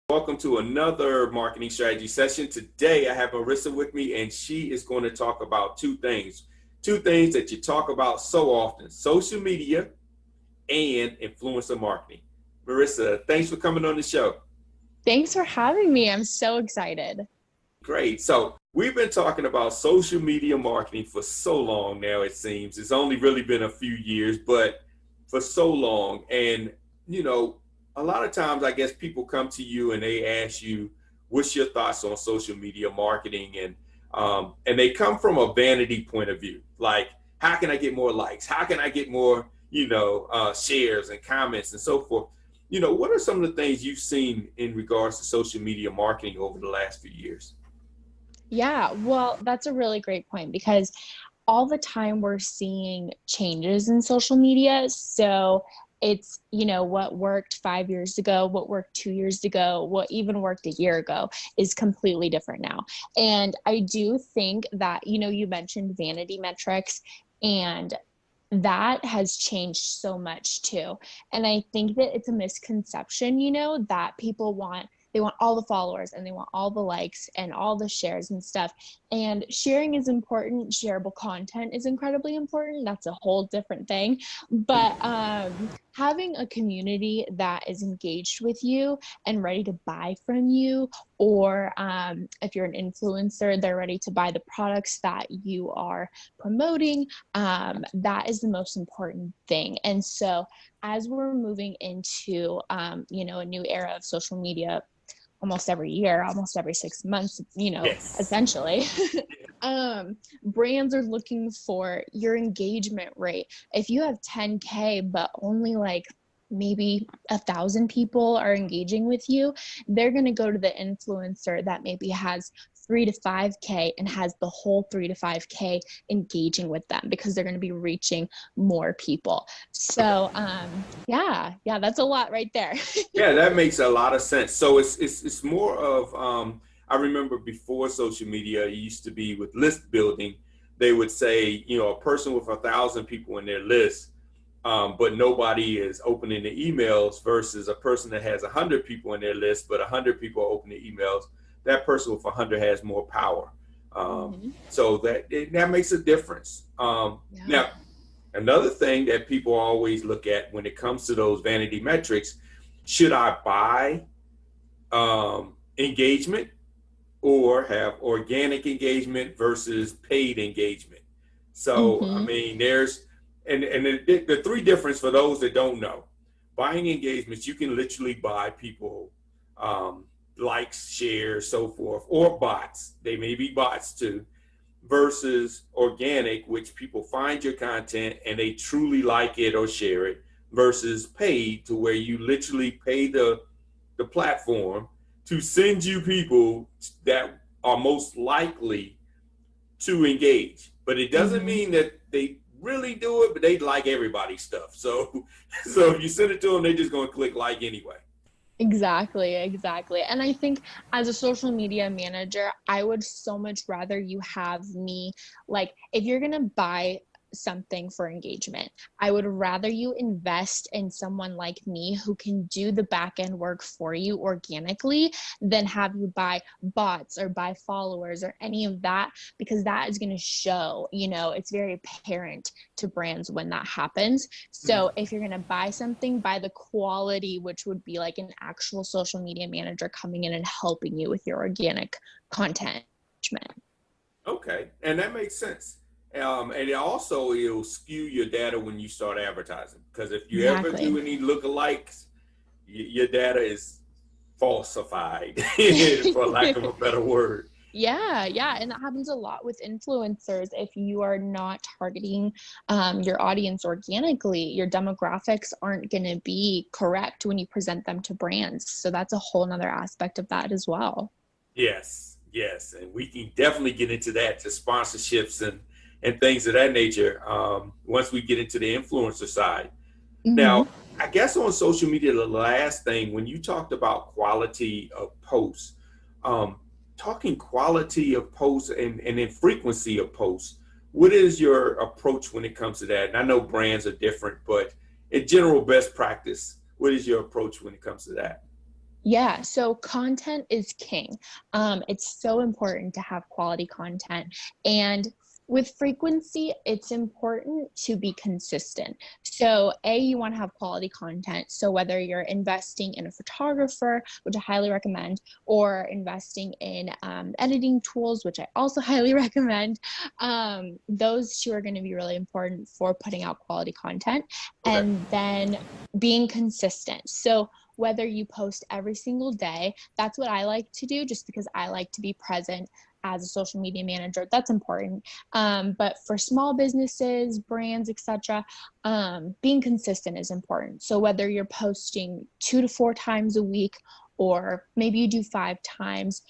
Welcome to another marketing strategy session. Today I have Marissa with me, and she is going to talk about two things that you talk about so often: social media and influencer marketing. Marissa, thanks for coming on the show. Thanks for having me. I'm so excited. Great. So we've been talking about social media marketing for so long now, it seems. It's only really been a few years, but for so long. And, you know, a lot of times I guess people come to you and they ask you, what's your thoughts on social media marketing? And they come from a vanity point of view. Like, how can I get more likes? How can I get more, shares and comments and so forth? What are some of the things you've seen in regards to social media marketing over the last few years? Yeah, well, that's a really great point because all the time we're seeing changes in social media. So it's, what worked 5 years ago, what worked 2 years ago, what even worked a year ago is completely different now. And I do think that, you mentioned vanity metrics, and that has changed so much too. And I think that it's a misconception, that they want all the followers and they want all the likes and all the shares and stuff. And sharing is important. Shareable content is incredibly important. That's a whole different thing. But having a community that is engaged with you and ready to buy from you, or if you're an influencer, they're ready to buy the products that you are promoting, that is the most important thing. And so as we're moving into, a new era of social media, almost every year, almost every 6 months, Yes. essentially, brands are looking for your engagement rate. If you have 10K, but only like maybe 1,000 people are engaging with you, they're going to go to the influencer that maybe has 3 to 5K and has the whole 3 to 5K engaging with them because they're going to be reaching more people. So yeah, that's a lot right there. Yeah, that makes a lot of sense. So it's more of I remember before social media, it used to be with list building. They would say, a person with 1,000 people in their list, but nobody is opening the emails versus a person that has 100 people in their list, but 100 people open the emails. That person with 100 has more power. So that makes a difference. Yeah. Now, another thing that people always look at when it comes to those vanity metrics: should I buy engagement or have organic engagement versus paid engagement? So, I Mm-hmm. mean, the three difference for those that don't know. Buying engagements, you can literally buy people likes, shares, so forth, or bots. They may be bots too, versus organic, which people find your content and they truly like it or share it, versus paid, to where you literally pay the platform to send you people that are most likely to engage. But it doesn't Mm-hmm. mean that they really do it, but they like everybody's stuff. So so if you send it to them, they're just going to click like anyway. Exactly. And I think as a social media manager, I would so much rather you have me, like, if you're going to buy something for engagement, I would rather you invest in someone like me who can do the back end work for you organically than have you buy bots or buy followers or any of that, because that is going to show, it's very apparent to brands when that happens. So if you're going to buy something, buy the quality, which would be like an actual social media manager coming in and helping you with your organic content management. Okay, and that makes sense. And it'll skew your data when you start advertising, because if you ever do Exactly. any lookalikes, your data is falsified, for lack of a better word. Yeah. And that happens a lot with influencers. If you are not targeting your audience organically, your demographics aren't going to be correct when you present them to brands. So that's a whole nother aspect of that as well. Yes, and we can definitely get into that, to sponsorships and things of that nature, once we get into the influencer side. Now, Mm-hmm. I guess on social media, the last thing, when you talked about quality of posts, um, talking quality of posts and then frequency of posts, what is your approach when it comes to that? And I know brands are different, but in general, best practice, what is your approach when it comes to that? Yeah, so content is king. It's so important to have quality content. And with frequency, it's important to be consistent. So, you want to have quality content. So, whether you're investing in a photographer, which I highly recommend, or investing in editing tools, which I also highly recommend, those two are going to be really important for putting out quality content. Okay. And then being consistent. So, whether you post every single day. That's what I like to do just because I like to be present as a social media manager. That's important. But for small businesses, brands, etc., being consistent is important. So whether you're posting 2 to 4 times a week, or maybe you do 5 times,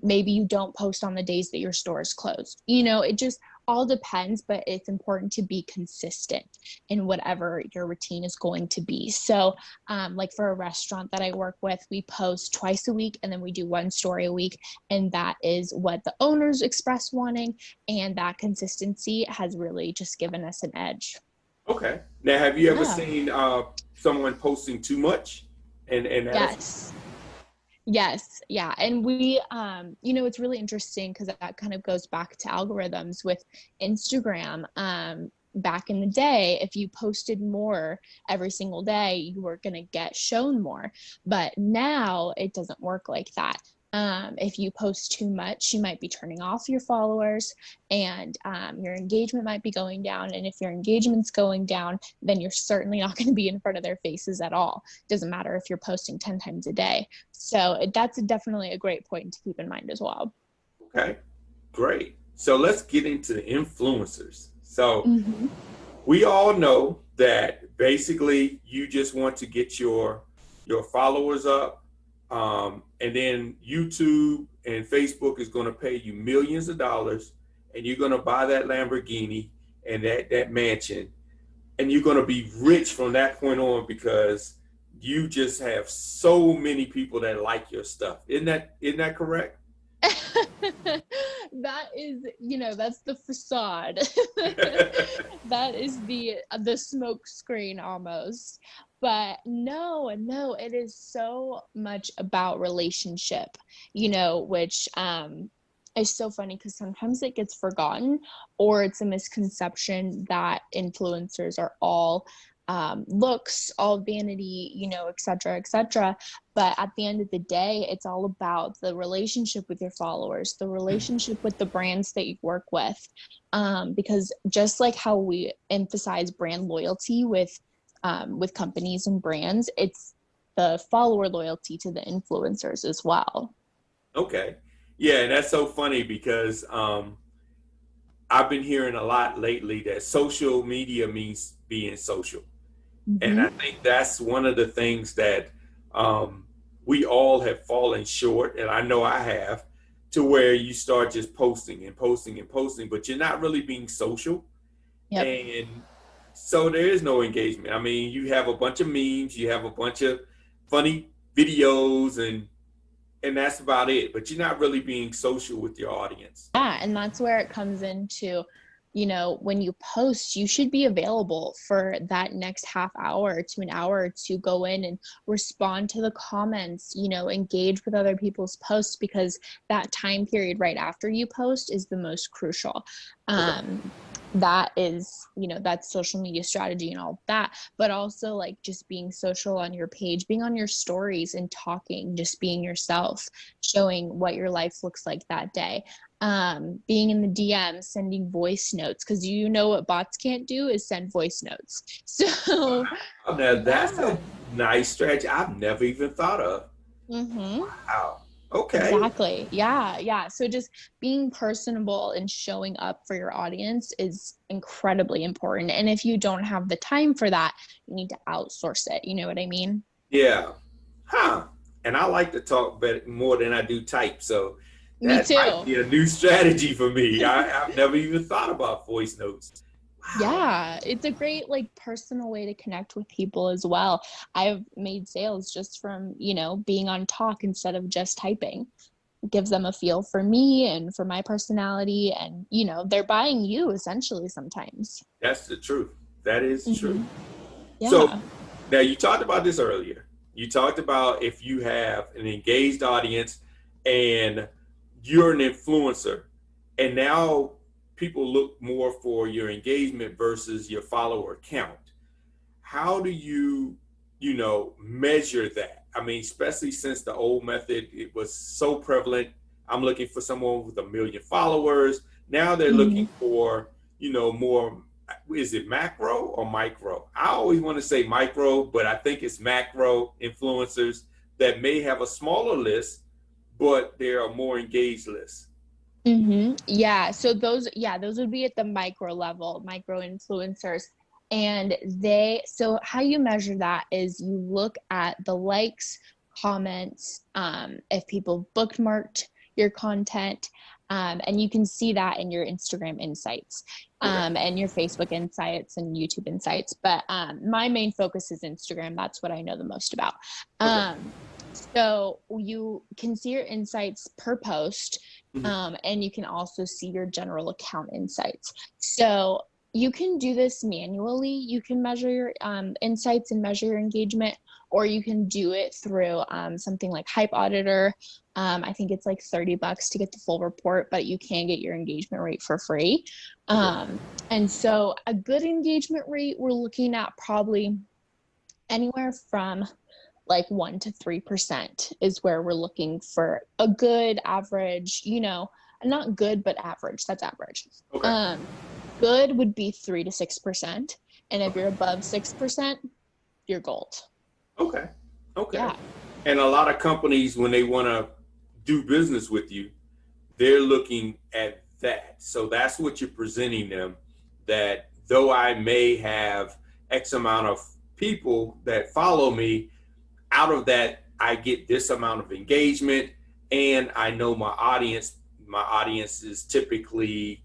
maybe you don't post on the days that your store is closed. It just all depends, but it's important to be consistent in whatever your routine is going to be. So like for a restaurant that I work with, we post twice a week and then we do one story a week. And that is what the owners express wanting. And that consistency has really just given us an edge. Okay. Now, have you ever Yeah. seen someone posting too much and that affect? Yes. Yes. Yeah. And it's really interesting because that kind of goes back to algorithms with Instagram. Back in the day, if you posted more every single day, you were going to get shown more. But now it doesn't work like that. If you post too much, you might be turning off your followers, and your engagement might be going down. And if your engagement's going down, then you're certainly not going to be in front of their faces at all. Doesn't matter if you're posting 10 times a day. So that's definitely a great point to keep in mind as well. Okay, great. So let's get into the influencers. So Mm-hmm. we all know that basically you just want to get your followers up, and then YouTube and Facebook is going to pay you millions of dollars, and you're going to buy that Lamborghini and that mansion, and you're going to be rich from that point on because you just have so many people that like your stuff. Isn't that correct? That is, that's the facade. That is the smoke screen almost. But no, it is so much about relationship, which is so funny because sometimes it gets forgotten, or it's a misconception that influencers are all looks, all vanity, et cetera, et cetera. But at the end of the day, it's all about the relationship with your followers, the relationship with the brands that you work with. Because just like how we emphasize brand loyalty with companies and brands, it's the follower loyalty to the influencers as well. Okay. Yeah, and that's so funny because I've been hearing a lot lately that social media means being social. And I Mm-hmm. think that's one of the things that um, we all have fallen short, and I know I have, to where you start just posting and posting and posting, but you're not really being social. Yep. And so there is no engagement. I mean, you have a bunch of memes, you have a bunch of funny videos, and that's about it. But you're not really being social with your audience. Yeah, and that's where it comes into, when you post, you should be available for that next half hour to an hour to go in and respond to the comments, engage with other people's posts, because that time period right after you post is the most crucial. Okay. That is, that's social media strategy and all that, but also like just being social on your page, being on your stories and talking, just being yourself, showing what your life looks like that day, being in the DMs, sending voice notes, because what bots can't do is send voice notes. So, Wow. Now that's yeah. a nice strategy I've never even thought of. Mm-hmm. Wow. Okay. Exactly. Yeah. Yeah. So just being personable and showing up for your audience is incredibly important. And if you don't have the time for that, you need to outsource it. You know what I mean? Yeah. Huh. And I like to talk better more than I do type. So Me that might too. be a new strategy for me. I've never even thought about voice notes. Wow. Yeah, it's a great like personal way to connect with people as well. I've made sales just from, being on talk instead of just typing. It gives them a feel for me and for my personality, and they're buying you essentially sometimes. That's the truth. That is true. Mm-hmm. So Yeah. now you talked about this earlier. You talked about if you have an engaged audience and you're an influencer, and now people look more for your engagement versus your follower count. How do you, measure that? I mean, especially since the old method, it was so prevalent. I'm looking for someone with 1 million followers. Now they're Mm-hmm. looking for, more, is it macro or micro? I always want to say micro, but I think it's macro influencers that may have a smaller list, but they're a more engaged list. Mm-hmm. Yeah. So those would be at the micro level, micro influencers. And so how you measure that is you look at the likes, comments, if people bookmarked your content, and you can see that in your Instagram insights, Okay. and your Facebook insights and YouTube insights. But my main focus is Instagram. That's what I know the most about. Okay. So you can see your insights per post, Mm-hmm. and you can also see your general account insights. So you can do this manually. You can measure your insights and measure your engagement, or you can do it through something like Hype Auditor. I think it's like $30 to get the full report, but you can get your engagement rate for free. Okay. And so a good engagement rate, we're looking at probably anywhere from like 1 to 3% is where we're looking for a good average, not good, but average. That's average. Okay. Um, Good would be 3 to 6%. And if Okay. you're above 6%, you're gold. Okay. Okay. Yeah. And a lot of companies, when they want to do business with you, they're looking at that. So that's what you're presenting them, that though I may have X amount of people that follow me, out of that, I get this amount of engagement. And I know my audience is typically,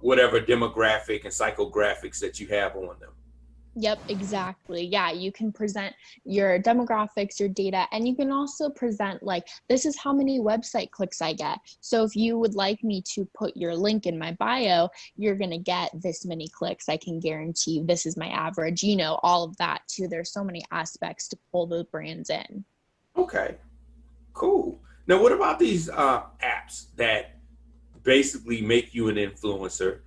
whatever demographic and psychographics that you have on them. Yep, exactly. Yeah, you can present your demographics, your data, and you can also present like, this is how many website clicks I get. So if you would like me to put your link in my bio, you're going to get this many clicks. I can guarantee you this is my average, all of that too. There's so many aspects to pull those brands in. Okay, cool. Now, what about these apps that basically make you an influencer?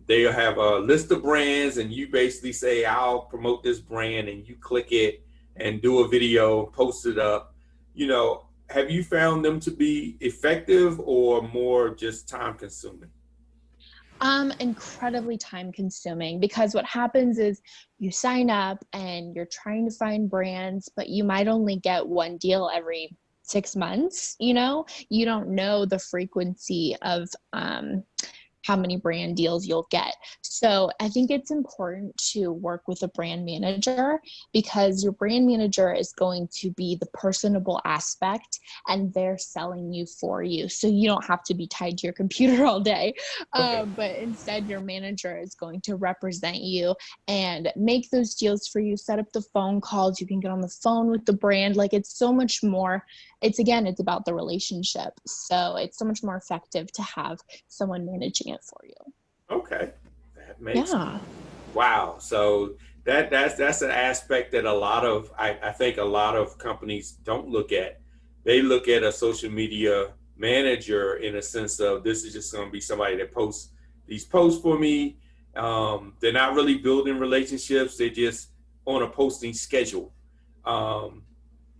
They'll have a list of brands, and you basically say, I'll promote this brand, and you click it and do a video, post it up. Have you found them to be effective or more just time consuming? Incredibly time consuming, because what happens is you sign up and you're trying to find brands, but you might only get one deal every 6 months. You don't know the frequency of how many brand deals you'll get. So I think it's important to work with a brand manager, because your brand manager is going to be the personable aspect, and they're selling you for you. So you don't have to be tied to your computer all day. Okay. But instead, your manager is going to represent you and make those deals for you, set up the phone calls. You can get on the phone with the brand. Like, it's so much more. It's about the relationship. So it's so much more effective to have someone managing it for you. Okay. That makes Yeah. Wow. So that's an aspect that I think a lot of companies don't look at. They look at a social media manager in a sense of, this is just going to be somebody that posts these posts for me. They're not really building relationships. They're just on a posting schedule, and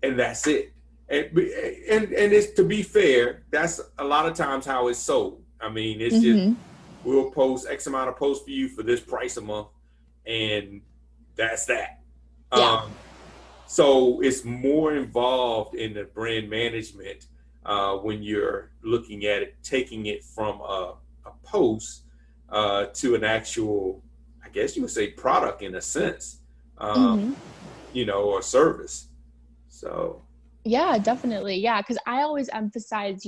that's it. And it's, to be fair, that's a lot of times how it's sold. I mean, it's just, Mm-hmm. we'll post X amount of posts for you for this price a month, and that's that. Yeah. So it's more involved in the brand management when you're looking at it, taking it from a post to an actual, I guess you would say, product in a sense, um, Mm-hmm. or service. So, Yeah, definitely. Yeah, because I always emphasize,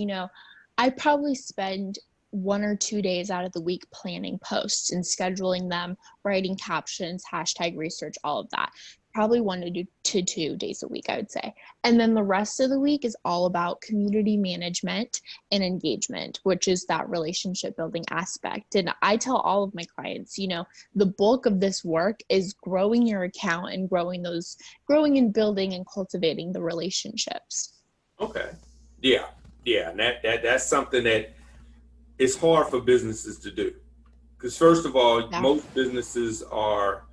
I probably spend 1 or 2 days out of the week planning posts and scheduling them, writing captions, hashtag research, all of that. probably 1 to 2 days a week, I would say. And then the rest of the week is all about community management and engagement, which is that relationship building aspect. And I tell all of my clients, the bulk of this work is growing your account and growing and building and cultivating the relationships. Okay. Yeah. Yeah. And that's something that is hard for businesses to do. Because first of all, Yeah. most businesses are,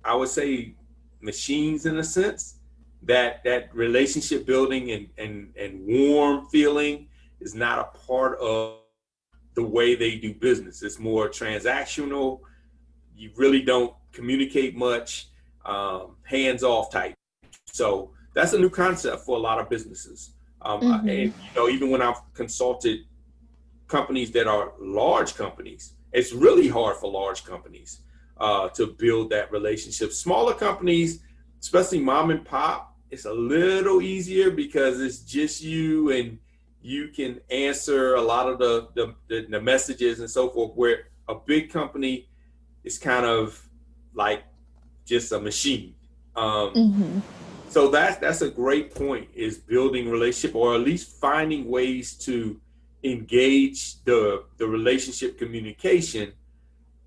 I would say, machines in a sense. That relationship building and warm feeling is not a part of the way they do business. It's more transactional. You really don't communicate much, hands off type. So that's a new concept for a lot of businesses. Mm-hmm. And even when I've consulted companies that are large companies, it's really hard for large companies to build that relationship. Smaller companies, especially mom and pop, it's a little easier because it's just you and you can answer a lot of the messages and so forth, where a big company is kind of like just a machine. Um, Mm-hmm. so that's a great point, is building relationship, or at least finding ways to engage the relationship communication,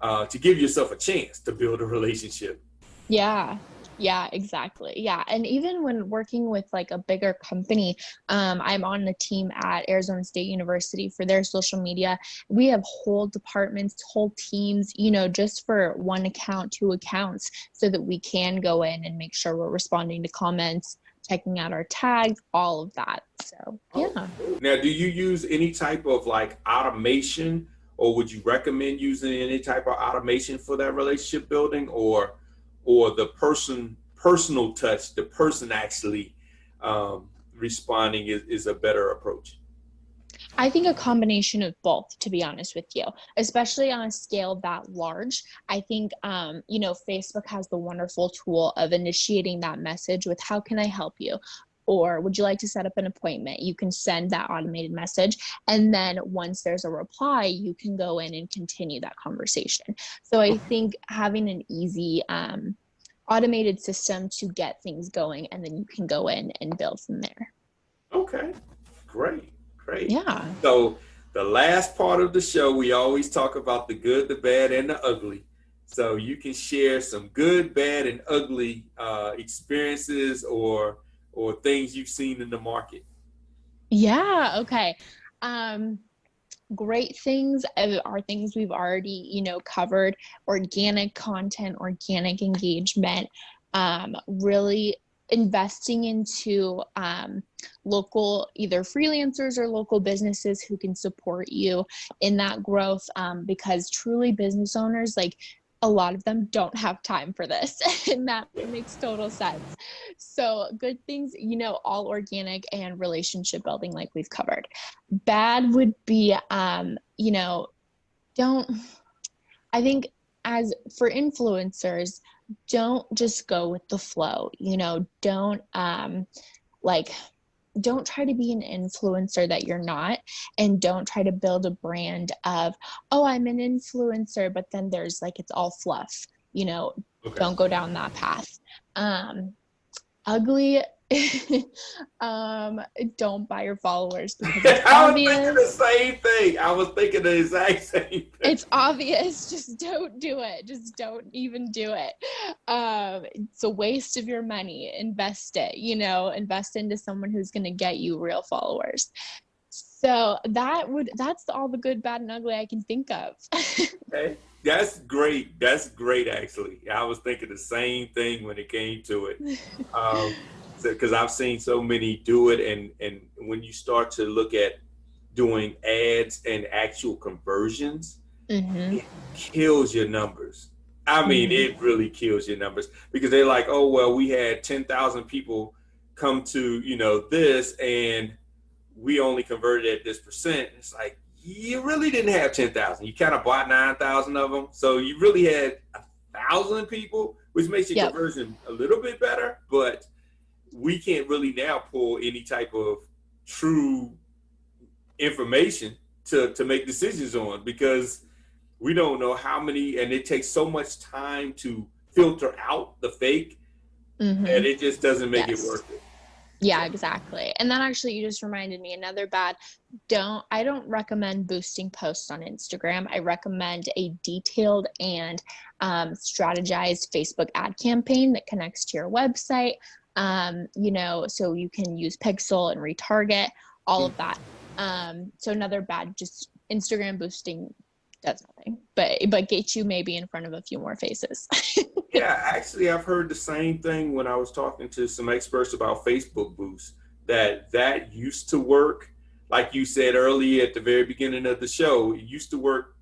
to give yourself a chance to build a relationship. Yeah. Yeah, exactly. Yeah. And even when working with like a bigger company, I'm on the team at Arizona State University for their social media. We have whole departments, whole teams, just for one account, two accounts, so that we can go in and make sure we're responding to comments, checking out our tags, all of that. So, Oh, yeah. now, do you use any type of like automation, or would you recommend using any type of automation for that relationship building, or the personal touch, the person actually responding is a better approach? I think a combination of both, to be honest with you, especially on a scale that large. I think, Facebook has the wonderful tool of initiating that message with, how can I help you? Or would you like to set up an appointment? You can send that automated message. And then once there's a reply, you can go in and continue that conversation. So I think having an easy, automated system to get things going, and then you can go in and build from there. Okay, great, great. Yeah. So the last part of the show, we always talk about the good, the bad, and the ugly. So you can share some good, bad, and ugly experiences, or things you've seen in the market. Yeah. Okay. Um, Great things are things we've already, covered: organic content, organic engagement, really investing into local, either freelancers or local businesses who can support you in that growth, because truly business owners, like, a lot of them don't have time for this and that makes total sense. So good things, all organic and relationship building, like we've covered. Bad would be, don't, I think, as for influencers, don't just go with the flow, don't, like, don't try to be an influencer that you're not, and don't try to build a brand of, oh, I'm an influencer, but then there's like, it's all fluff, Okay. don't go down that path. Ugly. Don't buy your followers because it's I was thinking the obvious. same thing. I was thinking the exact same thing. It's obvious. Just don't do it. Just don't even do it. It's a waste of your money. Invest it, invest into someone who's going to get you real followers. So that's all the good, bad, and ugly I can think of. Okay. That's great. That's great, actually. I was thinking the same thing when it came to it. Um, because I've seen so many do it, and when you start to look at doing ads and actual conversions, Mm-hmm. it kills your numbers. I mean, Mm-hmm. it really kills your numbers, because they're like, oh, well, we had 10,000 people come to, this, and we only converted at this percent. It's like, you really didn't have 10,000. You kind of bought 9,000 of them. So you really had 1,000 people, which makes your Yep. conversion a little bit better, but we can't really now pull any type of true information to make decisions on, because we don't know how many, and it takes so much time to filter out the fake, Mm-hmm. and it just doesn't make it Yes. worth it. So, Yeah, exactly. And then actually you just reminded me another bad, I don't recommend boosting posts on Instagram. I recommend a detailed and strategized Facebook ad campaign that connects to your website. So you can use Pixel and retarget all of that. So another bad, just Instagram boosting does nothing, but gets you maybe in front of a few more faces. yeah, actually, I've heard the same thing when I was talking to some experts about Facebook boosts, that used to work. Like you said earlier at the very beginning of the show, it used to work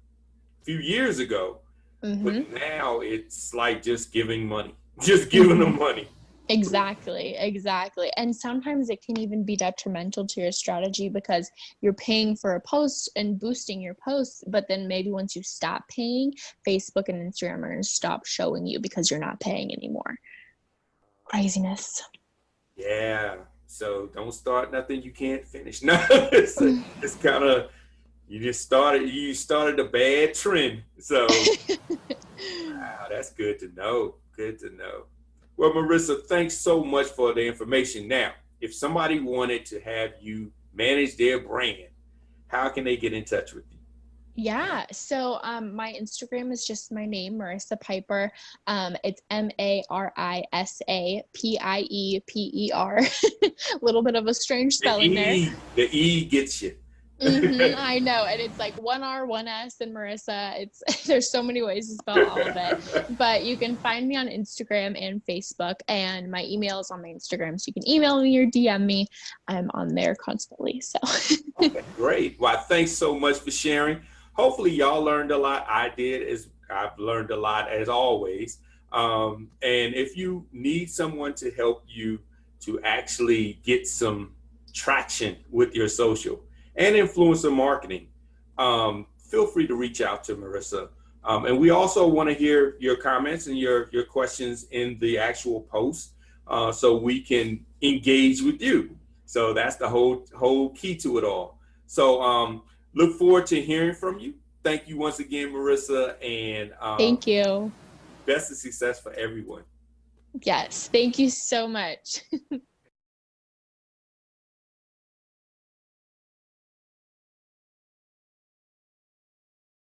a few years ago, but Mm-hmm. now it's like just giving money, just giving Mm-hmm. them money. Exactly, exactly. And sometimes it can even be detrimental to your strategy because you're paying for a post and boosting your posts, but then maybe once you stop paying, Facebook and Instagram are going to stop showing you because you're not paying anymore. Craziness. Yeah. So don't start nothing you can't finish. No, it's kind of you started a bad trend. So wow, that's good to know. Good to know. Well, Marissa, thanks so much for the information. Now, if somebody wanted to have you manage their brand, how can they get in touch with you? Yeah. So my Instagram is just my name, Marissa Piper. It's Marissa Pieper. A little bit of a strange spelling there. The E gets you. I know, and it's like one R, one S, and Marissa. It's there's so many ways to spell all of it, but you can find me on Instagram and Facebook, and my email is on my Instagram, so you can email me or DM me. I'm on there constantly. So, Okay, great. Well, thanks so much for sharing. Hopefully, y'all learned a lot. I did, as I've learned a lot as always. And if you need someone to help you to actually get some traction with your social and influencer marketing, feel free to reach out to Marissa. And we also want to hear your comments and your questions in the actual post, so we can engage with you. So that's the whole key to it all. So look forward to hearing from you. Thank you once again, Marissa, and thank you. best of success for everyone. Yes, thank you so much.